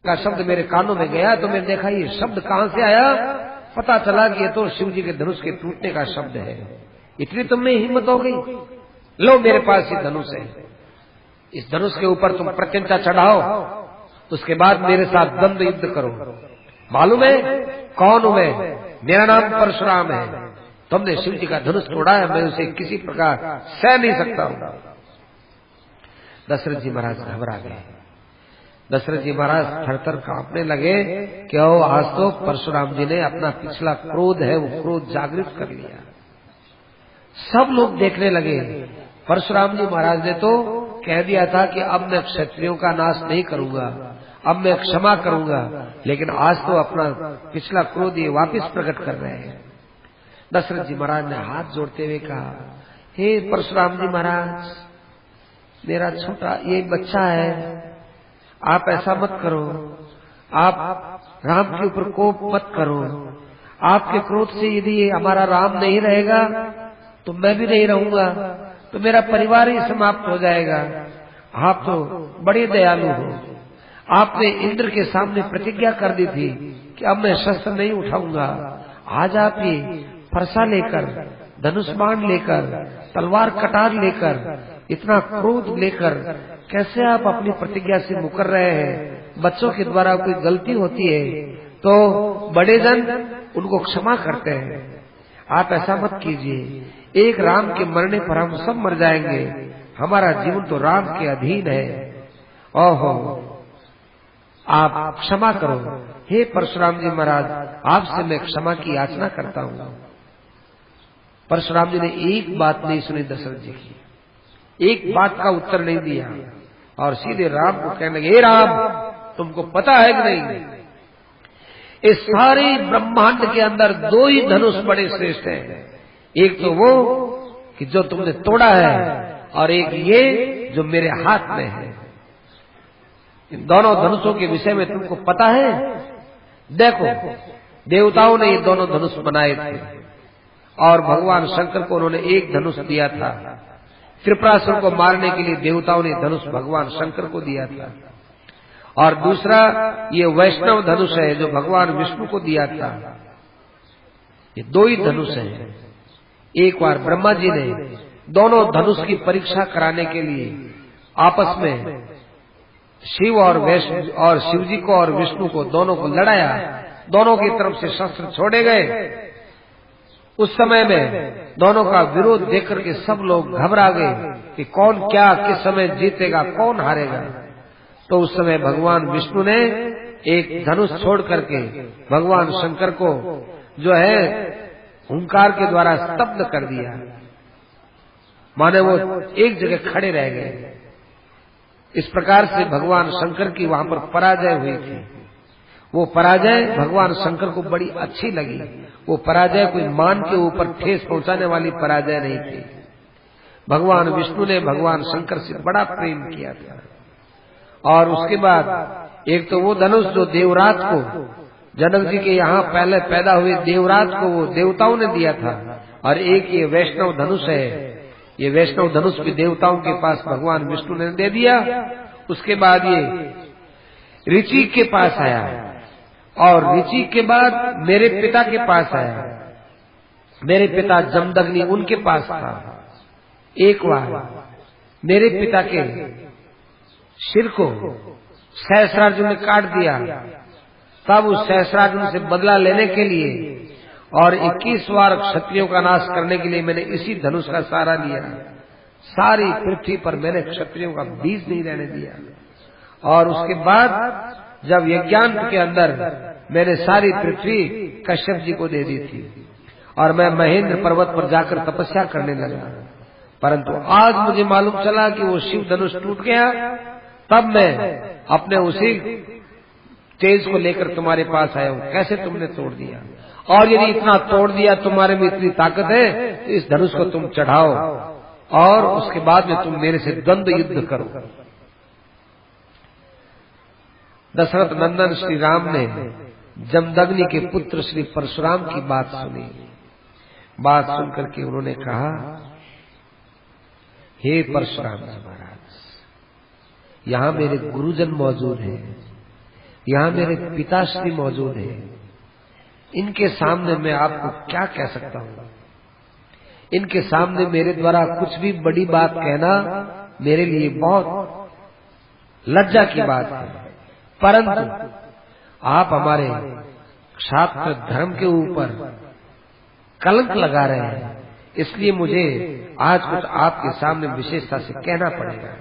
का शब्द मेरे कानों में गया तो मैंने देखा ये शब्द कहां से आया। पता चला कि ये तो शिव जी के धनुष के टूटने का शब्द है। इतनी तुमने हिम्मत हो गई, लो मेरे पास ये धनुष है, इस धनुष के ऊपर तुम प्रत्यंचा चढ़ाओ, उसके बाद मेरे साथ द्वंद्व युद्ध करो। मालूम है कौन हूं मैं? मेरा नाम परशुराम है। तुमने शिव जी का धनुष तोड़ा है, मैं उसे किसी प्रकार सह नहीं सकता हूं। दशरथ जी महाराज घबरा गए। दशरथ जी महाराज थरथर कांपने लगे कि आज तो परशुराम जी ने अपना पिछला क्रोध है वो क्रोध जागृत कर लिया। सब लोग देखने लगे। परशुराम जी महाराज ने तो कह दिया था कि अब मैं क्षत्रियों का नाश नहीं करूंगा, अब मैं क्षमा करूंगा, लेकिन आज तो अपना पिछला क्रोध ये वापस प्रकट कर रहे हैं। दशरथ जी महाराज ने हाथ जोड़ते हुए कहा, हे परशुराम जी महाराज, मेरा छोटा ये बच्चा है, आप ऐसा मत करो, आप राम के ऊपर कोप मत करो। आपके क्रोध से यदि हमारा राम नहीं रहेगा तो मैं भी नहीं रहूंगा, तो मेरा परिवार ही समाप्त हो जाएगा। आप तो बड़े दयालु हो। आपने इंद्र के सामने प्रतिज्ञा कर दी थी कि अब मैं शस्त्र नहीं उठाऊंगा। आज आप ये फरसा लेकर, धनुष बाण लेकर, तलवार कटार लेकर, इतना क्रोध लेकर कैसे आप अपनी प्रतिज्ञा से मुकर रहे हैं? बच्चों के द्वारा कोई गलती होती है तो बड़े जन उनको क्षमा करते हैं, आप ऐसा मत कीजिए। एक राम के मरने पर हम सब मर जाएंगे, हमारा जीवन तो राम के अधीन है। ओहो, आप क्षमा करो। हे परशुराम जी महाराज, आपसे मैं क्षमा की याचना करता हूँ। परशुराम जी ने एक बात नहीं सुनी दशरथ जी की, एक बात का उत्तर नहीं दिया और सीधे राम को कहने लगे, हे राम, तुमको पता है कि नहीं, इस सारे ब्रह्मांड के अंदर दो ही धनुष बड़े श्रेष्ठ हैं। एक तो वो कि जो तुमने तोड़ा है और एक ये जो मेरे हाथ में है। इन दोनों धनुषों के विषय में तुमको पता है? देखो, देवताओं ने ये दोनों धनुष बनाए थे और भगवान शंकर को उन्होंने एक धनुष दिया था। त्रिपुरासुर को मारने के लिए देवताओं ने धनुष भगवान शंकर को दिया था। और दूसरा ये वैष्णव धनुष है जो भगवान विष्णु को दिया था। ये दो ही धनुष हैं। एक बार ब्रह्मा जी ने दोनों धनुष की परीक्षा कराने के लिए आपस में शिव और शिव जी को और विष्णु को दोनों को लड़ाया। दोनों की तरफ से शस्त्र छोड़े गए। उस समय में दोनों का विरोध देखकर के सब लोग घबरा गए कि कौन क्या किस समय जीतेगा, कौन हारेगा। तो उस समय भगवान विष्णु ने एक धनुष छोड़ करके भगवान शंकर को जो है हुंकार के द्वारा स्तब्ध कर दिया, माने वो एक जगह खड़े रह गए। इस प्रकार से भगवान शंकर की वहां पर पराजय हुई थी। वो पराजय भगवान शंकर को बड़ी अच्छी लगी। वो पराजय कोई मान के ऊपर ठेस पहुंचाने वाली पराजय नहीं थी। भगवान विष्णु ने भगवान शंकर से बड़ा प्रेम किया था। और उसके बाद एक तो वो धनुष जो देवराज को, जनक जी के यहाँ पहले पैदा हुए देवराज को वो देवताओं ने दिया था, और एक ये वैष्णव धनुष है। ये वैष्णव धनुष भी देवताओं के पास भगवान विष्णु ने दे दिया। उसके बाद ये ऋचि के पास आया और ऋचि के बाद मेरे पिता के पास आया। मेरे पिता जमदग्नि उनके पास था। एक बार मेरे पिता के सिर को सहस्रार्जुन ने काट दिया। तब उस सहस्रार्जुन से बदला लेने के लिए और 21 बार क्षत्रियों का नाश करने के लिए मैंने इसी धनुष का सहारा लिया। सारी पृथ्वी पर मैंने क्षत्रियों का बीज नहीं रहने दिया। और उसके बाद जब यज्ञांत के अंदर मैंने सारी पृथ्वी कश्यप जी को दे दी थी और मैं महेंद्र पर्वत पर जाकर तपस्या करने लगा। परंतु आज मुझे मालूम चला कि वो शिव धनुष टूट गया। तब मैं अपने उसी तेज को लेकर तुम्हारे पास आया हूँ। कैसे तुमने तोड़ दिया? और यदि इतना तोड़ दिया, तुम्हारे में इतनी ताकत है, तो इस धनुष को तुम चढ़ाओ और उसके बाद में तुम मेरे से द्वंद्व युद्ध करो। दशरथ नंदन श्री राम ने जमदग्नि के पुत्र श्री परशुराम की बात सुनी। बात सुनकर के उन्होंने कहा, हे परशुराम जी महाराज, यहाँ मेरे गुरुजन मौजूद हैं। यहाँ मेरे पिताश्री मौजूद है, इनके सामने मैं आपको क्या कह सकता हूँ। इनके सामने मेरे द्वारा कुछ भी बड़ी बात कहना मेरे लिए बहुत लज्जा की बात है, परंतु आप हमारे छात्र धर्म के ऊपर कलंक लगा रहे हैं, इसलिए मुझे आज कुछ आपके सामने विशेषता से कहना पड़ेगा।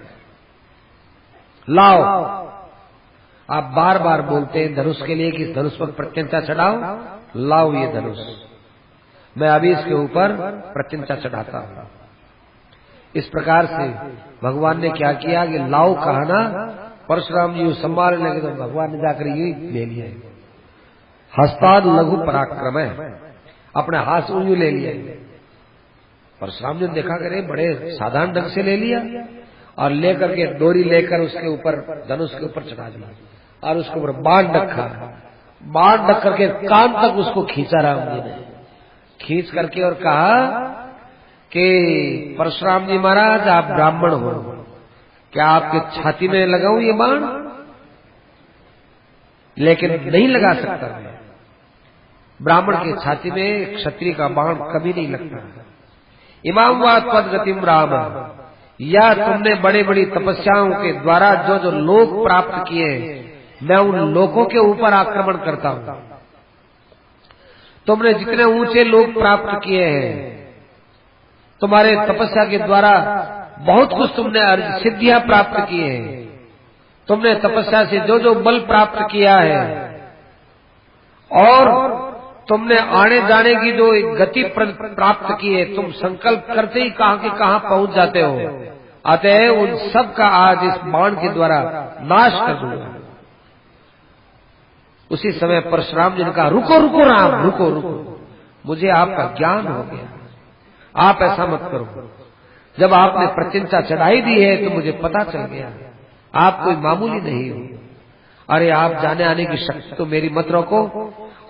लाओ, आप बार बार बोलते हैं धनुष के लिए कि इस धनुष पर प्रत्यंचा चढ़ाओ, लाओ ये धनुष, मैं अभी इसके ऊपर प्रत्यंचा चढ़ाता हूं। इस प्रकार से भगवान ने क्या किया कि लाओ कहा ना, परशुराम जी संभालने लगे तो भगवान ने जाकर ये ले लिया, हस्ताद लघु पराक्रम है, अपने हाथ से यूं ले लिया। परशुराम जी ने देखा करे बड़े साधारण ढंग से ले लिया और लेकर के डोरी लेकर उसके ऊपर धनुष के ऊपर चढ़ा दिया और उसके ऊपर बाण रखा, बाण रख करके कान तक उसको खींचा राम जी ने, खींच करके और कहा कि परशुराम जी महाराज आप ब्राह्मण हो, क्या आपके छाती में लगाऊं ये बाण? लेकिन नहीं लगा सकता मैं, ब्राह्मण के छाती में क्षत्रिय का बाण कभी नहीं लगता। इमाम व पद गतिम राम, या तुमने बड़े बड़ी तपस्याओं के द्वारा जो जो लोक प्राप्त किए, मैं उन लोकों के ऊपर आक्रमण करता हूं। तुमने जितने ऊंचे लोक प्राप्त किए हैं, तुम्हारे तपस्या के द्वारा बहुत कुछ तुमने सिद्धियां प्राप्त किए हैं, तुमने तपस्या से जो जो बल प्राप्त किया है और तुमने आने जाने की जो गति प्राप्त की है, तुम संकल्प करते ही कहां के कहां पहुंच जाते हो। अतः उन सब का आज इस बाण के द्वारा नाश कर दूंगा। उसी समय परशुराम जी ने कहा रुको रुको राम, रुको रुको, मुझे आपका ज्ञान हो गया, आप ऐसा मत करो। जब आपने प्रत्यंचा चढ़ाई दी है तो मुझे पता चल गया आप कोई मामूली नहीं हो। अरे आप जाने आने की शक्ति तो मेरी मत रोको,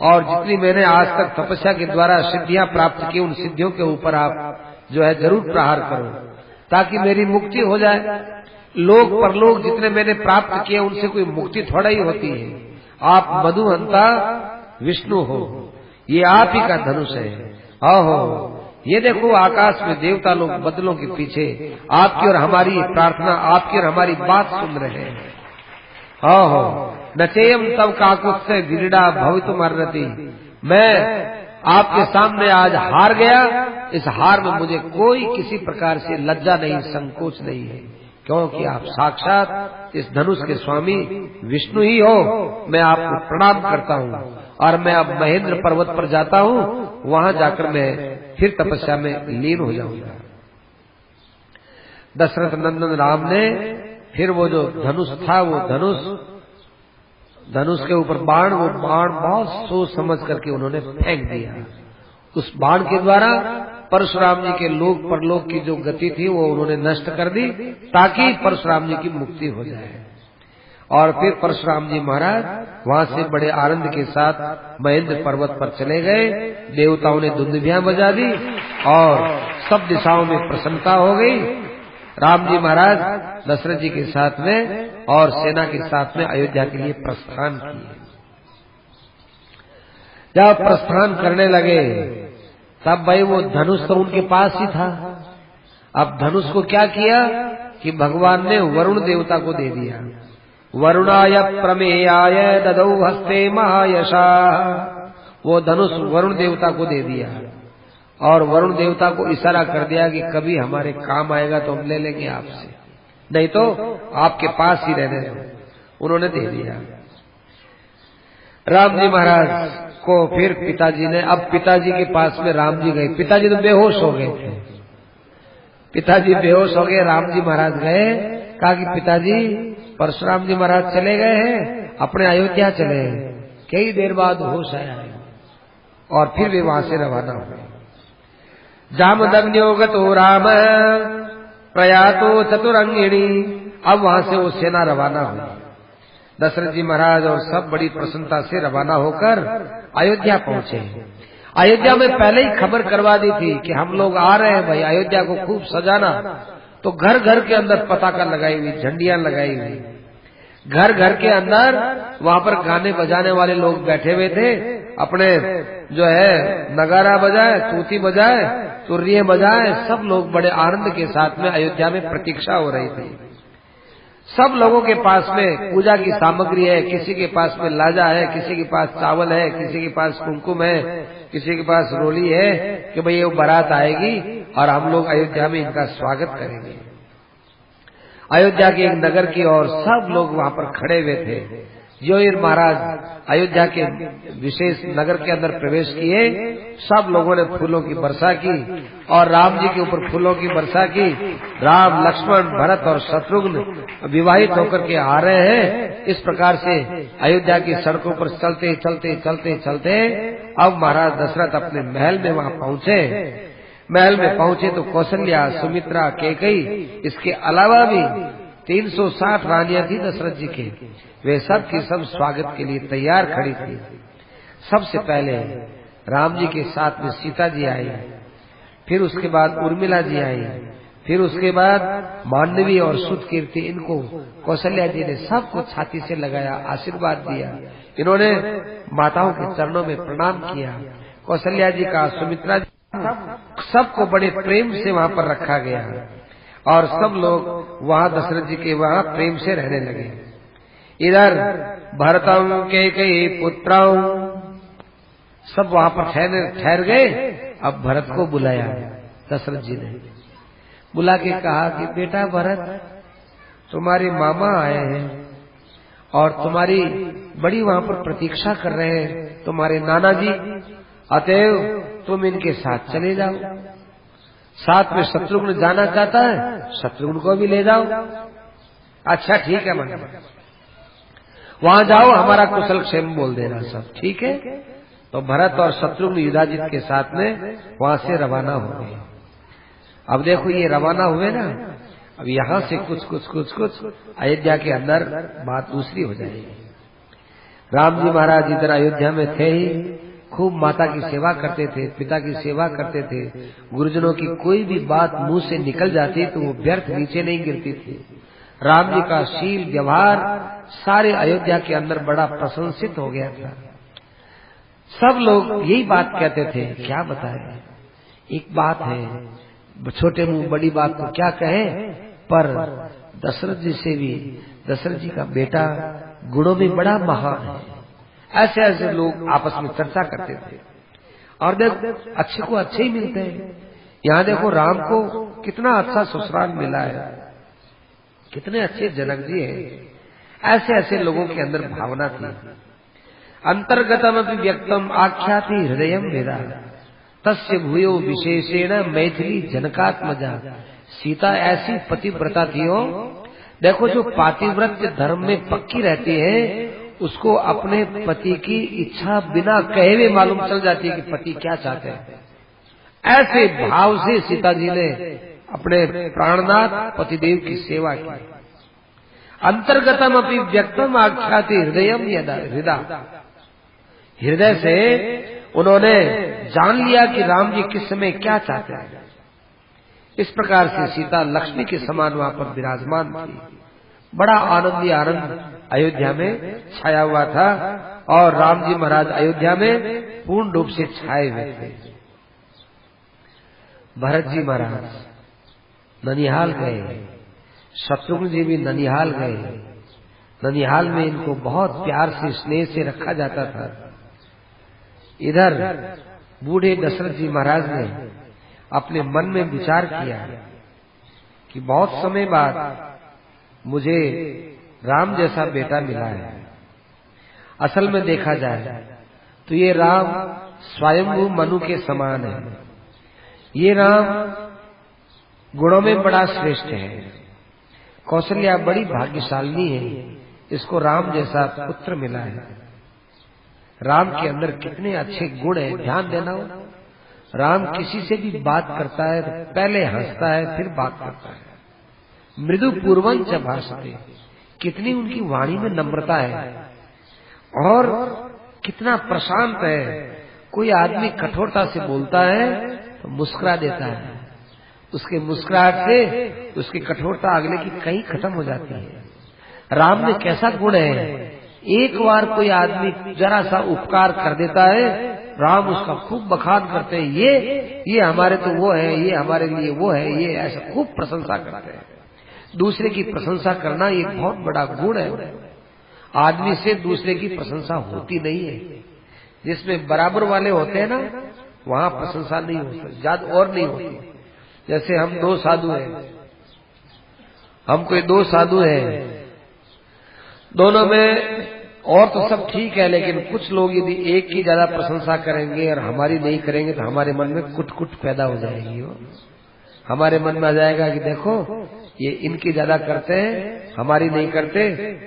और जितनी मैंने आज तक तपस्या के द्वारा सिद्धियां प्राप्त की, उन सिद्धियों के ऊपर आप जो है जरूर प्रहार करो ताकि मेरी मुक्ति हो जाए। लोक परलोक जितने मैंने प्राप्त किए उनसे कोई मुक्ति थोड़ा ही होती है। आप मधुहंता विष्णु हो, ये आप ही का धनुष है। ओहो, ये देखो आकाश में देवता लोग बदलों के पीछे आपकी और हमारी प्रार्थना, आपकी और हमारी बात सुन रहे हैं। ओहो, नचेयम तब काकुत से गिरिडा भवितुम अर्हति, मैं आपके सामने आज हार गया। इस हार में मुझे कोई किसी प्रकार से लज्जा नहीं, संकोच नहीं है, क्योंकि आप साक्षात इस धनुष के स्वामी विष्णु ही हो। मैं आपको प्रणाम करता हूँ और मैं अब महेंद्र पर्वत पर जाता हूँ, वहां जाकर मैं फिर तपस्या में लीन हो जाऊंगा। दशरथ नंदन राम ने फिर वो जो धनुष था, वो धनुष के ऊपर बाण, वो बाण बहुत सोच समझ करके उन्होंने फेंक दिया। उस बाण के द्वारा परशुराम जी के लोक परलोक की जो गति थी वो उन्होंने नष्ट कर दी ताकि परशुराम जी की मुक्ति हो जाए। और फिर परशुराम जी महाराज वहां से बड़े आनंद के साथ महेंद्र पर्वत पर चले गए। देवताओं ने दुंदुभियां बजा दी और सब दिशाओं में प्रसन्नता हो गई। राम जी महाराज दशरथ जी के साथ में और सेना के साथ में अयोध्या के लिए प्रस्थान किए। जब प्रस्थान करने लगे तब भाई वो धनुष तो उनके पास ही था। अब धनुष को क्या किया कि भगवान ने वरुण देवता को दे दिया। वरुणाय प्रमेयाय ददौ हस्ते महायशा, वो धनुष वरुण देवता को दे दिया और वरुण देवता को इशारा कर दिया कि कभी हमारे काम आएगा तो हम ले लेंगे आपसे, नहीं तो आपके पास ही रहने दो। उन्होंने दे दिया। राम जी महाराज को फिर पिताजी ने, अब पिताजी के पास में राम जी गए। पिताजी तो बेहोश हो गए थे, पिताजी बेहोश हो गए। राम जी महाराज गए, कहा कि पिताजी परशुराम जी महाराज चले गए हैं, अपने अयोध्या चले हैं। कई देर बाद होश आया और फिर वे वहां से रवाना हुए। जामदग्न्योगतो राम प्रयातो चतुरंगिणी, अब वहां से वो सेना रवाना हुई। दशरथ जी महाराज और सब बड़ी प्रसन्नता से रवाना होकर अयोध्या पहुंचे। अयोध्या में पहले ही खबर करवा दी थी कि हम लोग आ रहे हैं भाई, अयोध्या को खूब सजाना। तो घर घर के अंदर पताका लगाई हुई, झंडियां लगाई हुई। घर घर के अंदर वहां पर गाने बजाने वाले लोग बैठे हुए थे, अपने जो है नगारा बजाए, तूती बजाए, तुर्रिये बजाए, सब लोग बड़े आनंद के साथ में अयोध्या में प्रतीक्षा हो रही थी। सब लोगों के पास में पूजा की सामग्री है, किसी के पास में लाजा है, किसी के पास चावल है, किसी के पास कुमकुम है, किसी के पास रोली है कि भाई ये बारात आएगी और हम लोग अयोध्या में इनका स्वागत करेंगे। अयोध्या के एक नगर की ओर सब लोग वहां पर खड़े हुए थे। जो ही महाराज अयोध्या के विशेष नगर के अंदर प्रवेश किए, सब लोगों ने फूलों की वर्षा की और राम जी के ऊपर फूलों की वर्षा की। राम, लक्ष्मण, भरत और शत्रुघ्न विवाहित होकर के आ रहे हैं। इस प्रकार से अयोध्या की सड़कों पर चलते चलते चलते चलते अब महाराज दशरथ अपने महल में वहां पहुंचे। महल में पहुंचे तो कौशल्या, सुमित्रा, कैकेयी, इसके अलावा भी 360 रानियां थी दशरथ जी के। वे सब की सब स्वागत के लिए तैयार खड़ी थी। सबसे पहले राम जी के साथ में सीता जी आई, फिर उसके बाद उर्मिला जी आई, फिर उसके बाद मांडवी और सुतकीर्ति, इनको कौशल्या जी ने सबको छाती से लगाया, आशीर्वाद दिया। इन्होंने माताओं के चरणों में प्रणाम किया। कौशल्या जी का, सुमित्रा जी, सबको बड़े प्रेम से वहां पर रखा गया और सब लोग वहां दशरथ जी के वहां प्रेम से रहने लगे। इधर भरतम कैकेयी पुत्रम, सब वहां पर ठहर गए। अब भरत को बुलाया दशरथ जी ने, बुला के कहा कि बेटा भरत, तुम्हारे मामा आए हैं और तुम्हारी बड़ी वहां पर प्रतीक्षा कर रहे हैं, तुम्हारे नाना जी। अतएव तुम इनके साथ चले जाओ। साथ में शत्रुघ्न जाना चाहता है, शत्रुघ्न को भी ले जाओ। अच्छा ठीक है, मन वहां जाओ, हमारा कुशल क्षेम बोल देना सब, ठीक है। तो भरत और शत्रुघ्न युधाजित के साथ में वहां से रवाना हो गए। अब देखो ये रवाना हुए ना, अब यहाँ से कुछ अयोध्या के अंदर बात दूसरी हो जाएगी। राम जी महाराज इधर अयोध्या में थे ही, खूब माता की सेवा करते थे, पिता की सेवा करते थे। गुरुजनों की कोई भी बात मुंह से निकल जाती तो वो व्यर्थ नीचे नहीं गिरती थी। राम जी का शील व्यवहार सारे अयोध्या के अंदर बड़ा प्रशंसित हो गया था। सब लोग यही बात कहते थे, क्या बताएं, एक बात है, छोटे मुंह बड़ी बात को क्या कहे, पर दशरथ जी से भी, दशरथ जी का बेटा गुणों में बड़ा महान है। ऐसे ऐसे लोग आपस में चर्चा करते थे। और देख, अच्छे को अच्छे ही मिलते हैं। यहाँ देखो राम को कितना अच्छा ससुराल मिला है, कितने अच्छे जनक जी हैं। ऐसे ऐसे लोगों के अंदर भावना थी। अंतर्गतम व्यक्तम आख्याति हृदयम वेदा तस्य भूयो विशेषेण मैथिली जनकात्मजा। सीता ऐसी पतिव्रता थी हो, देखो जो पातिव्रत्य धर्म में पक्की रहती है, उसको अपने पति की इच्छा बिना कहे हुए मालूम चल जाती है कि पति क्या चाहते हैं। ऐसे भाव से सीता जी ने अपने प्राणनाथ पतिदेव की सेवा की। अंतर्गतम अपनी व्यक्तम आख्याति हृदयम हृदा, हृदय से उन्होंने जान लिया कि राम जी किस समय क्या चाहते हैं। इस प्रकार से सीता लक्ष्मी के समान वहां पर विराजमान थी। बड़ा आनंद अयोध्या में छाया हुआ था और राम जी महाराज अयोध्या में पूर्ण रूप से छाए हुए थे। भरत जी महाराज ननिहाल गए, शत्रुघ्न जी भी ननिहाल गए। ननिहाल में इनको बहुत प्यार से स्नेह से रखा जाता था। इधर बूढ़े दशरथ जी महाराज ने अपने मन में विचार किया कि बहुत समय बाद मुझे राम जैसा बेटा मिला है। असल में देखा जाए तो ये राम स्वयंभू मनु के समान है। ये राम गुणों में बड़ा श्रेष्ठ है। कौशल्या बड़ी भाग्यशालिनी है, इसको राम जैसा पुत्र मिला है। राम के अंदर कितने अच्छे गुण है, ध्यान देना हो। राम किसी से भी बात करता है तो पहले हंसता है, फिर बात करता है। मृदु पूर्वं च भाषते, कितनी उनकी वाणी में नम्रता है और कितना प्रशांत है। कोई आदमी कठोरता से बोलता है तो मुस्कुरा देता है, उसके मुस्कुराहट से उसकी कठोरता अगले की कहीं खत्म हो जाती है। राम में कैसा गुण है, एक बार कोई आदमी जरा सा उपकार कर देता है, राम उसका खूब बखान करते हैं, ये हमारे तो वो है, ये हमारे लिए वो है, ये ऐसा खूब प्रशंसा करते हैं। दूसरे की प्रशंसा करना ये बहुत बड़ा गुण है। आदमी से दूसरे की प्रशंसा होती नहीं है। जिसमें बराबर वाले होते हैं ना, वहां प्रशंसा नहीं होती, ज्यादा और नहीं होती। जैसे हम दो साधु हैं, हम कोई दो साधु हैं, दोनों में और तो सब ठीक है, लेकिन कुछ लोग यदि एक की ज्यादा प्रशंसा करेंगे और हमारी नहीं करेंगे तो हमारे मन में कुट कुट पैदा हो जाएगी। हमारे मन में आ जाएगा कि देखो ये इनकी ज्यादा करते हैं, हमारी नहीं करते,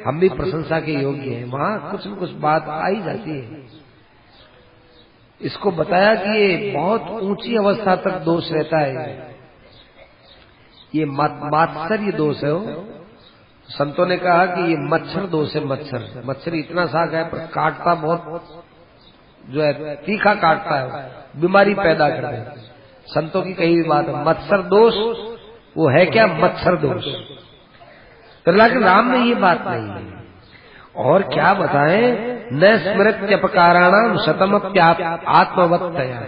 हम भी प्रशंसा के योग्य हैं। वहां कुछ न कुछ बात आ ही जाती है। इसको बताया कि ये बहुत ऊंची अवस्था तक दोष रहता है, ये मात्सर्य दोष है। संतों ने कहा कि ये मच्छर दोष है। मच्छर इतना साग है पर काटता बहुत, जो है तीखा काटता है, बीमारी पैदा कर दे। संतों की कही बात है, मत्सर दोष वो है क्या, मच्छर दोष। तो लेकिन राम में ये बात नहीं है। और क्या बताएं, न स्मृत्यपकाराणाम शतमप्याप आत्मवत्तया।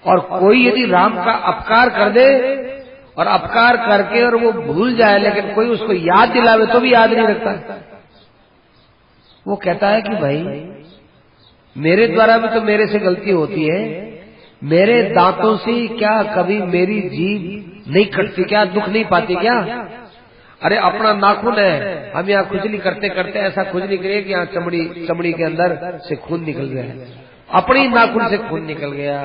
और कोई यदि राम का अपकार कर दे और अपकार करके और वो भूल जाए, लेकिन कोई उसको याद दिलावे तो भी याद नहीं रखता। वो कहता है कि भाई मेरे द्वारा भी तो मेरे से गलती होती है, मेरे दांतों से क्या कभी मेरी जीभ नहीं कटती क्या, दुख नहीं पाती क्या? अरे अपना नाखून है, हम यहाँ खुजली करते करते ऐसा खुजली करे कि यहाँ चमड़ी के अंदर से खून निकल गया, अपने ही नाखून से खून निकल गया,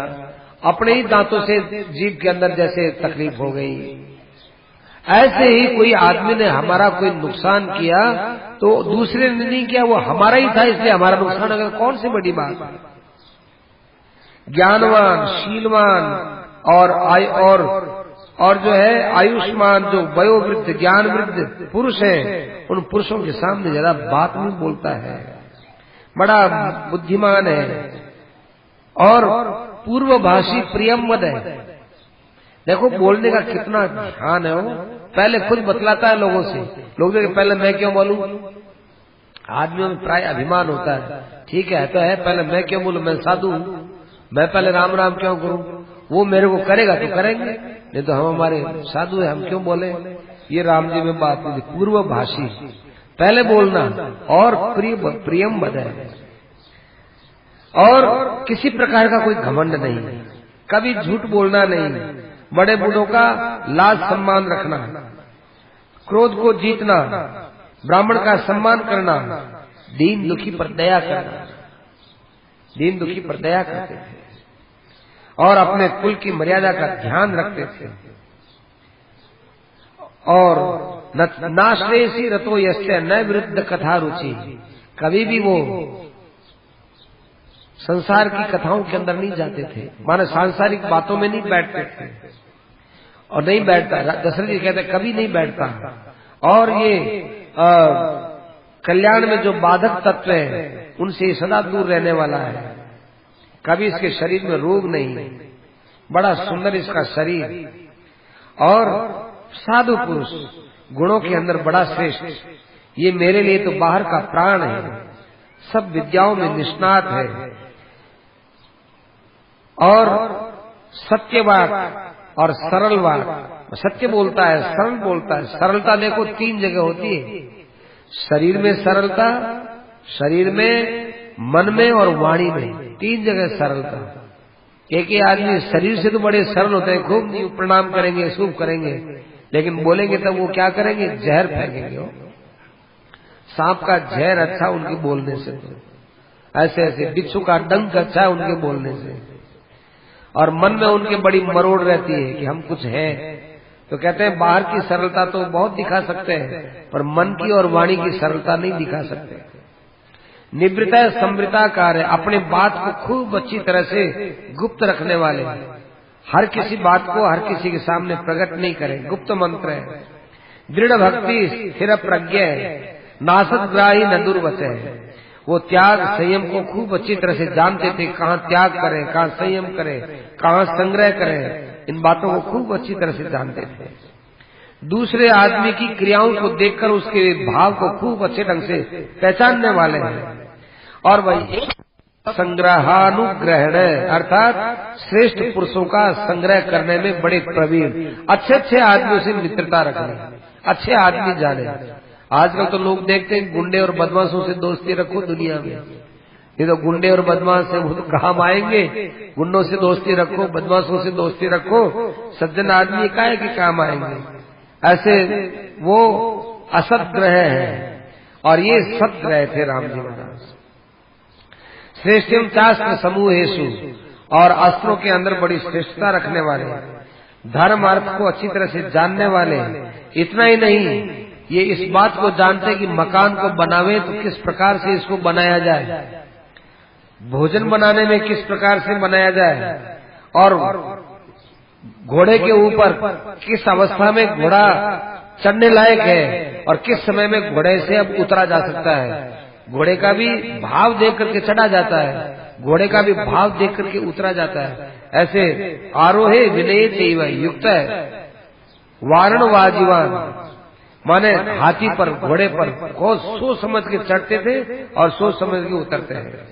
अपने ही दांतों से जीभ के अंदर जैसे तकलीफ हो गई। ऐसे ही कोई आदमी ने हमारा कोई नुकसान किया तो दूसरे ने नहीं किया, वो हमारा ही था, इसलिए हमारा नुकसान अगर कौन सी बड़ी बात है। ज्ञानवान, शीलवान और जो है आयुष्मान, जो वयोवृद्ध ज्ञान वृद्ध पुरुष है, उन पुरुषों के सामने जरा बात नहीं बोलता है, बड़ा बुद्धिमान है और पूर्वभाषी प्रियमवद है। देखो बोलने का कितना ध्यान है। वो पहले खुद बतलाता है लोगों से, लोग देखे पहले मैं क्यों बोलूं। आदमियों में प्राय अभिमान होता है, ठीक है तो है, पहले मैं क्यों बोलूं, मैं साधु हूं, मैं पहले राम राम क्यों करूं, वो मेरे को करेगा तो करेंगे, नहीं तो हम हमारे साधु है, हम क्यों बोले। ये राम जी में बात नहीं, पूर्वभाषी पहले बोलना और प्रियम बदे, और किसी प्रकार का कोई घमंड नहीं, कभी झूठ बोलना नहीं, बड़े बूढ़ों का लाज सम्मान रखना, क्रोध को जीतना, ब्राह्मण का सम्मान करना, दीन दुखी पर दया करना। दीन दुखी पर दया करते थे और अपने कुल की मर्यादा का ध्यान रखते थे। और नाश्रेयसी रतो यस्य न विरुद्ध कथा रुचि, कभी भी वो संसार की कथाओं के अंदर नहीं जाते थे, माने सांसारिक बातों में नहीं बैठते थे और नहीं बैठता। दशरथ जी कहते कभी नहीं बैठता। और ये कल्याण में जो बाधक तत्व है उनसे सदा दूर रहने वाला है, कभी इसके शरीर में रोग नहीं, बड़ा सुंदर इसका शरीर, और साधु पुरुष गुणों के अंदर बड़ा श्रेष्ठ, ये मेरे लिए तो बाहर का प्राण है, सब विद्याओं में निष्णात है और सत्यवाक और सरल वाक, सत्य बोलता है, सरल बोलता है। सरलता देखो तीन जगह होती है, शरीर में सरलता, शरीर में, मन में और वाणी में, तीन जगह सरलता। एक ही आदमी शरीर से तो बड़े सरल होते हैं, खूब प्रणाम करेंगे, शुभ करेंगे, लेकिन बोलेंगे तब वो क्या करेंगे, जहर फेंकेंगे। सांप का जहर अच्छा उनके बोलने से, ऐसे ऐसे बिच्छू का डंक अच्छा है उनके बोलने से। और मन में उनके बड़ी मरोड़ रहती है कि हम कुछ हैं। तो कहते हैं बाहर की सरलता तो बहुत दिखा सकते हैं, पर मन की और वाणी की सरलता नहीं दिखा सकते। निवृत्ता समृता कार्य, अपने बात को खूब अच्छी तरह से गुप्त रखने वाले, हर किसी बात को हर किसी के सामने प्रकट नहीं करें, गुप्त मंत्र है। दृढ़ भक्ति स्थिर प्रज्ञा है, नासद ग्राही न दुर्वचय, वो त्याग संयम को खूब अच्छी तरह से जानते थे, कहाँ त्याग करें, कहाँ संयम करें, कहाँ संग्रह करें, इन बातों को खूब अच्छी तरह से जानते थे। दूसरे आदमी की क्रियाओं को देखकर उसके भाव को खूब अच्छे ढंग से पहचानने वाले हैं। और वही संग्रहानुग्रहण अर्थात श्रेष्ठ पुरुषों का संग्रह करने में बड़े प्रवीण, अच्छे अच्छे आदमियों से मित्रता रखने, अच्छे आदमी जाने। आजकल तो लोग देखते हैं गुंडे और बदमाशों से दोस्ती रखो दुनिया में। ये तो गुंडे और बदमाश है, वो तो काम आएंगे। गुंडों से दोस्ती रखो, बदमाशों से दोस्ती रखो, सज्जन आदमी काहे के काम आएंगे। ऐसे वो असत ग्रह है और ये सत ग्रह थे राम जी महाराज। श्रेष्ठम शास्त्र समूहेषु और अस्त्रों के अंदर बड़ी श्रेष्ठता रखने वाले, धर्म अर्थ को अच्छी तरह से जानने वाले। इतना ही नहीं, ये इस बात को जानते कि मकान को बनावे तो किस प्रकार से इसको बनाया जाए, भोजन बनाने में किस प्रकार से बनाया जाए, और घोड़े के ऊपर किस अवस्था में घोड़ा चढ़ने लायक है और किस समय में घोड़े से अब उतरा जा सकता है। घोड़े का भी भाव देख करके चढ़ा जाता है, घोड़े का भी भाव देख करके उतरा जाता है। ऐसे आरोहे विनय चैव युक्त है वारण वाजीवान, माने हाथी पर घोड़े पर को सोच समझ के चढ़ते थे और सोच समझ के उतरते हैं।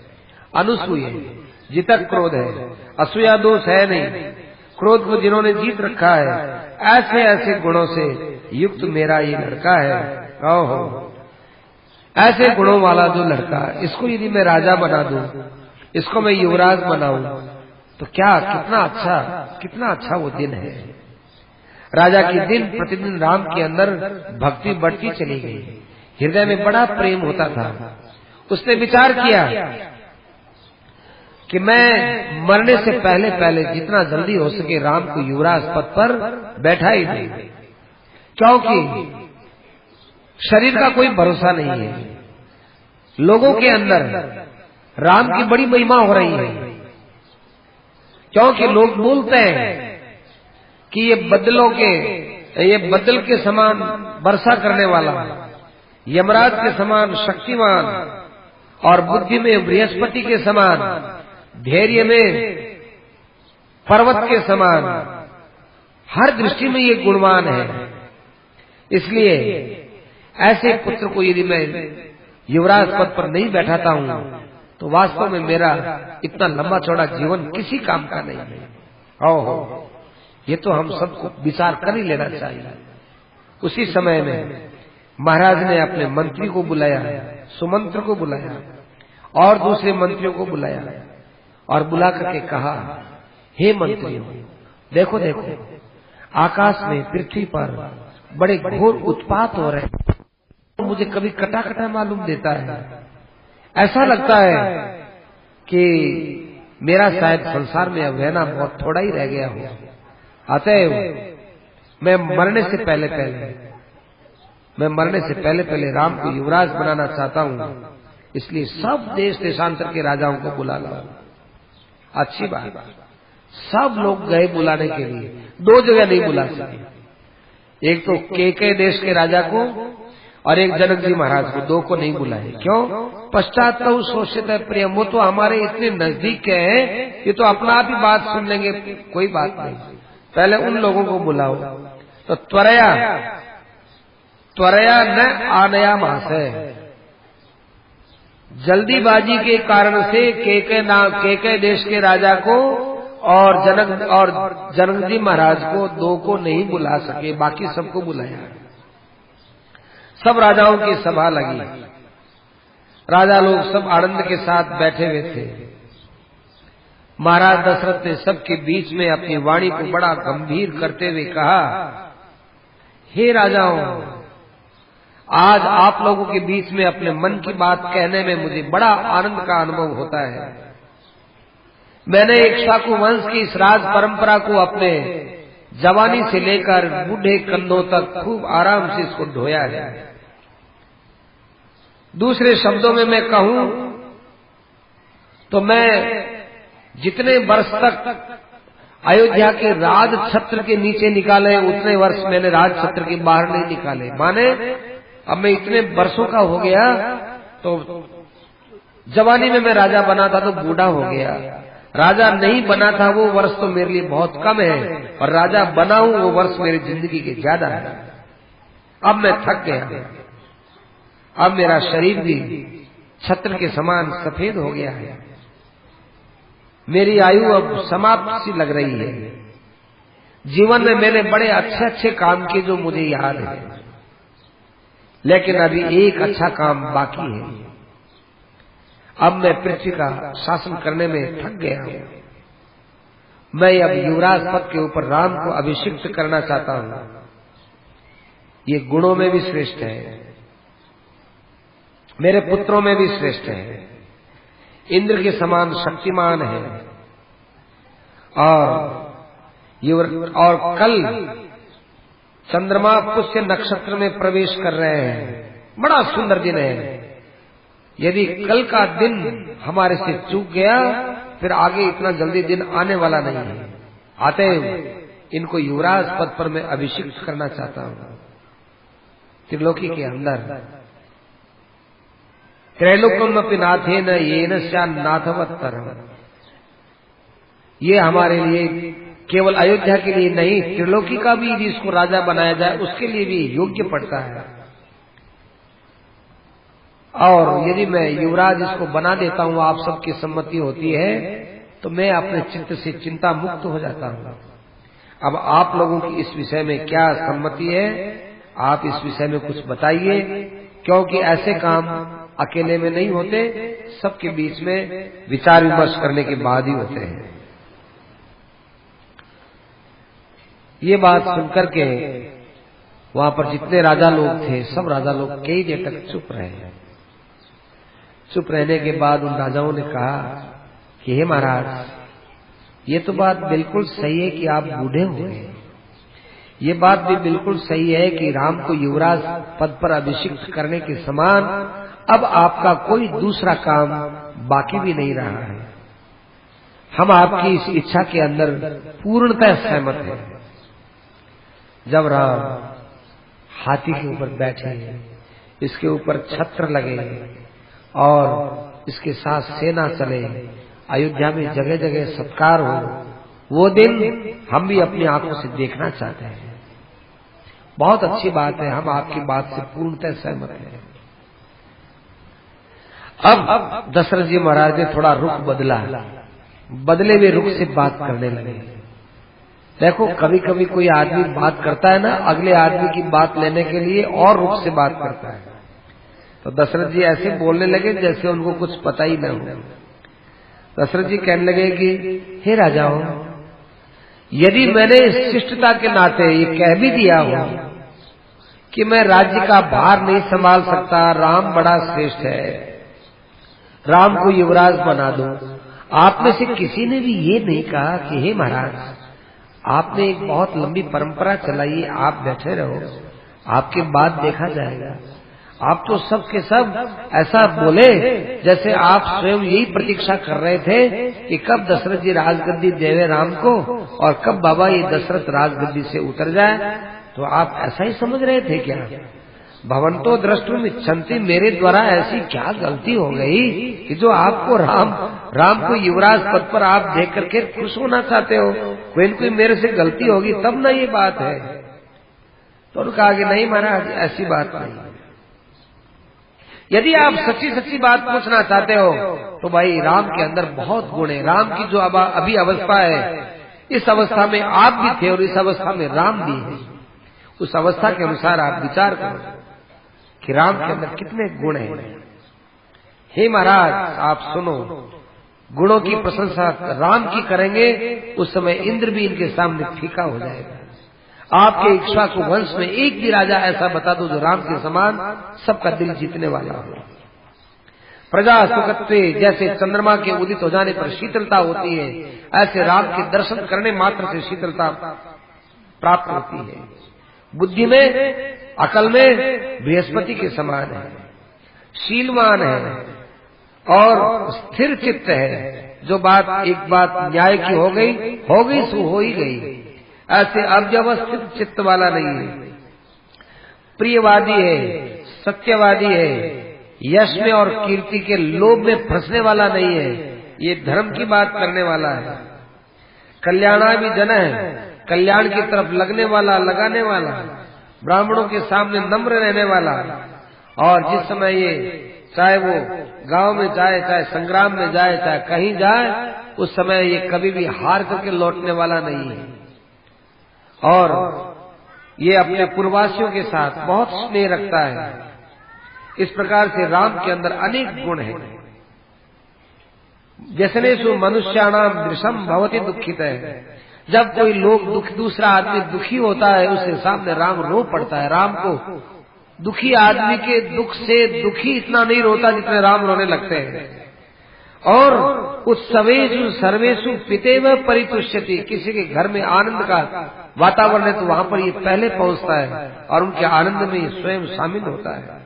अनुसूय जितक क्रोध है, असूया दोष है नहीं, क्रोध को जिन्होंने जीत रखा है, ऐसे ऐसे गुणों से युक्त मेरा ये लड़का है। ओहो, ऐसे गुणों वाला जो लड़का, इसको यदि मैं राजा बना दूं, इसको मैं युवराज बनाऊं, तो क्या कितना अच्छा वो दिन है। राजा की दिन प्रतिदिन राम के अंदर भक्ति बढ़ती चली गई, हृदय में बड़ा प्रेम होता था। उसने विचार किया कि मैं मरने से पहले पहले जितना जल्दी हो सके राम को युवराज पद पर बैठा ही नहीं, क्योंकि शरीर का कोई भरोसा नहीं है। लोगों के अंदर राम की बड़ी महिमा हो रही है, क्योंकि लोग बोलते हैं कि ये बदल के समान वर्षा करने वाला, यमराज के समान शक्तिमान और बुद्धि में बृहस्पति के समान, धैर्य में पर्वत के समान, हर दृष्टि में ये गुणवान है। इसलिए ऐसे पुत्र को यदि मैं युवराज पद पर नहीं बैठाता हूं तो वास्तव में मेरा इतना लंबा चौड़ा जीवन किसी काम का नहीं है। ओहो, ये तो हम सबको विचार कर ही लेना चाहिए। उसी समय में महाराज ने अपने मंत्री को बुलाया, सुमंत्र को बुलाया और दूसरे मंत्रियों को बुलाया और बुला करके कहा, हे मंत्रियों, देखो देखो आकाश में पृथ्वी पर बड़े घोर उत्पात हो रहे हैं। मुझे कभी कटा कटा मालूम देता है, ऐसा लगता है कि मेरा शायद संसार में अब रहना बहुत थोड़ा ही रह गया हो। अतएव मैं मरने से पहले राम को युवराज बनाना चाहता हूं, इसलिए सब देश देशांतर के राजाओं को बुला लाओ। अच्छी बात, सब लोग गए बुलाने के लिए, दो जगह नहीं बुला सके, एक तो केके देश के राजा को और एक जनक जी महाराज को, दो को नहीं बुलाए। क्यों? पश्चात शोषित है प्रियम, वो तो हमारे इतने नजदीक के हैं, ये तो अपना आप ही बात सुन लेंगे, कोई बात नहीं, पहले उन लोगों को बुलाओ। तो त्वरया न आनयामास है, जल्दीबाजी के कारण से केके देश के राजा को और जनक जी महाराज को, दो को नहीं बुला सके, बाकी सबको बुलाया। सब राजाओं की सभा लगी, राजा लोग सब आनंद के साथ बैठे हुए थे। महाराज दशरथ ने सबके बीच में अपनी वाणी को बड़ा गंभीर करते हुए कहा, हे राजाओं, आज आप लोगों के बीच में अपने मन की बात कहने में मुझे बड़ा आनंद का अनुभव होता है। मैंने इक्ष्वाकु वंश की इस राज परंपरा को अपने जवानी से लेकर बूढ़े कंधों तक खूब आराम से इसको ढोया है। दूसरे शब्दों में मैं कहूं तो मैं जितने वर्ष तक अयोध्या के राज छत्र के नीचे निकाले, उतने वर्ष मैंने राज छत्र के बाहर नहीं निकाले। माने अब मैं इतने वर्षों का हो गया, तो जवानी में मैं राजा बना था तो बूढ़ा हो गया, राजा नहीं बना था वो वर्ष तो मेरे लिए बहुत कम है, और राजा बना हूं वो वर्ष मेरी जिंदगी के ज्यादा है। अब मैं थक गया, अब मेरा शरीर भी छत्र के समान सफेद हो गया है, मेरी आयु अब समाप्त सी लग रही है। जीवन में मैंने बड़े अच्छे अच्छे काम किए जो मुझे याद है, लेकिन अभी एक अच्छा काम बाकी है। अब मैं पृथ्वी का शासन करने में थक गया हूं। मैं अब युवराज पद के ऊपर राम को अभिषिक्त करना चाहता हूं। ये गुणों में भी श्रेष्ठ है, मेरे पुत्रों में भी श्रेष्ठ है, इंद्र के समान शक्तिमान है, और कल चंद्रमा पुष्य नक्षत्र में प्रवेश कर रहे हैं। बड़ा सुंदर दिन है। यदि कल का दिन हमारे से चूक गया, फिर आगे इतना जल्दी दिन आने वाला नहीं है। आते इनको युवराज पद पर मैं अभिषिक्त करना चाहता हूं। त्रिलोकी के अंदर त्रैलोक्यमपि नाथेन येन स्यान्नाथवत्तरम्। ये हमारे लिए केवल अयोध्या के लिए नहीं, त्रिलोकी का भी यदि इसको राजा बनाया जाए उसके लिए भी योग्य पड़ता है। और यदि मैं युवराज इसको बना देता हूं, आप सबकी सम्मति होती है, तो मैं अपने चित्त से चिंता मुक्त हो जाता हूं। अब आप लोगों की इस विषय में क्या सम्मति है, आप इस विषय में कुछ बताइए, क्योंकि ऐसे काम अकेले में नहीं होते, सबके बीच में विचार विमर्श करने के बाद ही होते हैं। ये बात सुनकर के वहां पर जितने राजा लोग थे, सब राजा लोग कई देर तक चुप रहे। चुप रहने के बाद उन राजाओं ने कहा कि हे महाराज, ये तो बात बिल्कुल सही है कि आप बूढ़े हो गए। ये बात भी बिल्कुल सही है कि राम को युवराज पद पर अभिषिक्त करने के समान अब आपका कोई दूसरा काम बाकी भी नहीं रहा है। हम आपकी इस इच्छा के अंदर पूर्णतः सहमत हैं। जब राम हाथी के ऊपर बैठे, इसके ऊपर छत्र लगे और इसके साथ सेना चले, अयोध्या में जगह जगह सत्कार हो, वो दिन हम भी अपनी आंखों से देखना चाहते हैं। बहुत अच्छी बात है, हम आपकी बात से पूर्णतः सहमत हैं। अब दशरथ जी महाराज ने थोड़ा रुख बदला, बदले हुए रुख से बात करने लगे। देखो, कभी कभी कोई आदमी बात करता है ना, अगले आदमी की बात लेने के लिए और रुख से बात करता है। तो दशरथ जी ऐसे बोलने लगे जैसे उनको कुछ पता ही न हो। दशरथ जी कहने लगे कि हे राजाओं, यदि मैंने शिष्टता के नाते ये कह भी दिया हो कि मैं राज्य का भार नहीं संभाल सकता, राम बड़ा श्रेष्ठ है, राम को युवराज बना दो, आप में से किसी ने भी ये नहीं कहा कि हे महाराज, आपने एक बहुत लंबी परंपरा चलाई, आप बैठे रहो, आपके बाद देखा जाएगा। आप तो सब के सब ऐसा बोले जैसे आप स्वयं यही प्रतीक्षा कर रहे थे कि कब दशरथ जी राजगद्दी देवे राम को, और कब बाबा ये दशरथ राजगद्दी से उतर जाए। तो आप ऐसा ही समझ रहे थे क्या? भवंतो द्रष्टुम इच्छन्ति, मेरे द्वारा ऐसी क्या गलती हो गई कि जो आपको राम को युवराज पद पर आप देख करके खुश होना चाहते हो? कोई न कोई मेरे से गलती होगी तब ना ये बात है। तो उन्होंने कहा कि नहीं महाराज, ऐसी बात नहीं। यदि आप सच्ची सच्ची बात पूछना चाहते हो तो भाई राम के अंदर बहुत गुण है। राम की जो अभी अवस्था है, इस अवस्था में आप भी थे और इस अवस्था में राम भी है। उस अवस्था के अनुसार आप विचार करो कि राम के अंदर कितने गुण हैं। हे महाराज, आप सुनो, गुणों की प्रशंसा राम की करेंगे, उस समय इंद्र भी इनके सामने फीका हो जाएगा। आपके इक्ष्वाकु वंश में एक भी राजा ऐसा बता दो जो राम के समान सबका दिल जीतने वाला हो। प्रजा सुखत्वे, जैसे चंद्रमा के उदित हो जाने पर शीतलता होती है, ऐसे राम के दर्शन करने मात्र से शीतलता प्राप्त होती है। बुद्धि में, अकल में बृहस्पति के समान है, शीलवान है और स्थिर चित्त है। जो बात एक बात न्याय की हो गई सो हो ही गई। ऐसे अव्यवस्थित चित्त वाला नहीं है। प्रियवादी है, सत्यवादी है, यश में और कीर्ति के लोभ में फंसने वाला नहीं है। ये धर्म की बात करने वाला है। कल्याणा भी जन है, कल्याण की तरफ लगने वाला, लगाने वाला, ब्राह्मणों के सामने नम्र रहने वाला, और जिस समय ये चाहे वो गांव में जाए, चाहे संग्राम में जाए, चाहे कहीं जाए, उस समय ये कभी भी हार करके लौटने वाला नहीं है। और ये अपने पूर्ववासियों के साथ बहुत स्नेह रखता है। इस प्रकार से राम के अंदर अनेक गुण हैं। व्यसनेषु मनुष्याणाम दृशम भवति दुखित है। जब कोई लोग दूसरा आदमी दुखी होता है, उसके सामने राम रो पड़ता है। राम को दुखी आदमी के दुख से दुखी इतना नहीं रोता जितने राम रोने लगते हैं। और उत्सवेषु सर्वेषु पितेव परितुष्यति। किसी के घर में आनंद का वातावरण है तो वहां पर ये पहले पहुंचता है और उनके आनंद में स्वयं शामिल होता है।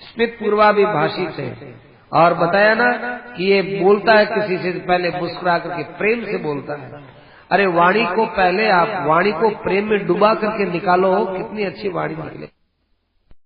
स्मित पूर्वाभिभाषित है, और बताया ना कि ये बोलता है किसी से पहले मुस्कुरा करके प्रेम से बोलता है। अरे वाणी को पहले आप वाणी को प्रेम में डुबा करके निकालो, कितनी अच्छी वाणी निकले।